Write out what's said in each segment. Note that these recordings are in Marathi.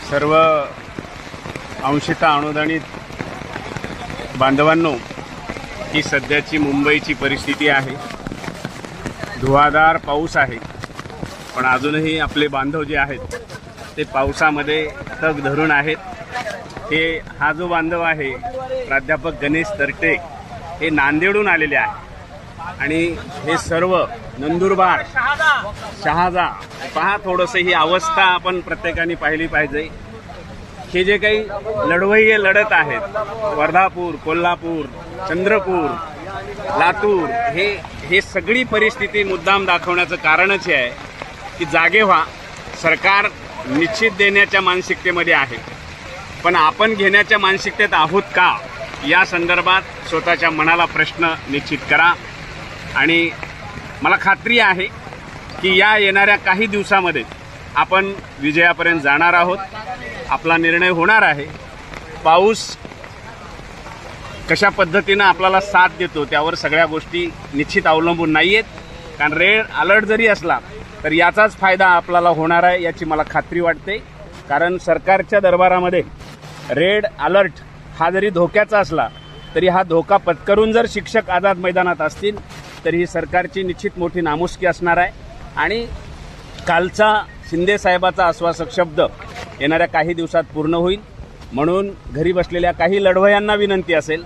सर्व अंशतः अनुदानित बांधवांनो, ही सध्याची मुंबईची परिस्थिती आहे। धुवाधार पाऊस आहे, पण अजूनही आपले बांधव जे आहेत ते पावसामध्ये तग धरून आहेत। हा जो बांधव आहे प्राध्यापक गणेश तरटे, हे नांदेडहून आलेले आहे आणि हे सर्व नंदुरबार शहादा पहा। थोडंसं ही अवस्था आपण प्रत्येकाने पाहिली पाहिजे। हे जे काही लढवय्ये लढत आहेत, वर्धापूर, कोल्हापूर, चंद्रपूर, लातूर, हे सगळी परिस्थिती मुद्दाम दाखवण्याचं कारणच हे आहे की जागे व्हा। सरकार निश्चित देण्याच्या मानसिकतेमध्ये आहे, पण आपण घेण्याच्या मानसिकतेत आहोत का, या संदर्भात स्वतःच्या मनाला प्रश्न निश्चित करा। आणि मला खात्री आहे की या येणाऱ्या काही दिवसामध्ये आपण विजयापर्यंत जाणार आहोत। आपला निर्णय होणार आहे। पाऊस कशा पद्धतीनं आपल्याला साथ देतो त्यावर सगळ्या गोष्टी निश्चित अवलंबून नाही आहेत, कारण रेड अलर्ट जरी असला तर याचाच फायदा आपल्याला होणार आहे याची मला खात्री वाटते। कारण सरकारच्या दरबारामध्ये रेड अलर्ट हा जरी धोक्याचा असला तरी हा धोका पत्करून जर शिक्षक आझाद मैदानात असतील तर ही सरकारची निश्चित मोठी नामुष्की असणार आहे। आणि कालचा शिंदे साहेबाचा आश्वासक शब्द येणाऱ्या काही दिवसात पूर्ण होईल। म्हणून घरी बसलेल्या काही लढवयांना विनंती असेल,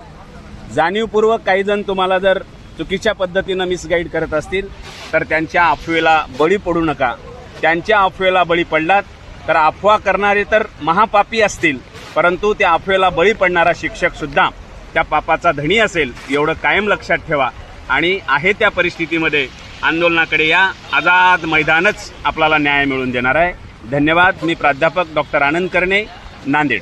जाणीवपूर्वक काही जण तुम्हाला जर चुकीच्या पद्धतीनं मिसगाईड करत असतील तर त्यांच्या अफवेला बळी पडू नका। त्यांच्या अफवेला बळी पडलात तर अफवा करणारे तर महापापी असतील, परंतु त्या अफवेला बळी पडणारा शिक्षकसुद्धा त्या पापाचा धनी असेल, एवढं कायम लक्षात ठेवा। आणि आहे त्या परिस्थितीमध्ये आंदोलनाकडे या। आझाद मैदानच आपल्याला न्याय मिळवून देणार आहे। धन्यवाद। मी प्राध्यापक डॉक्टर आनंद कर्णे, नांदेड।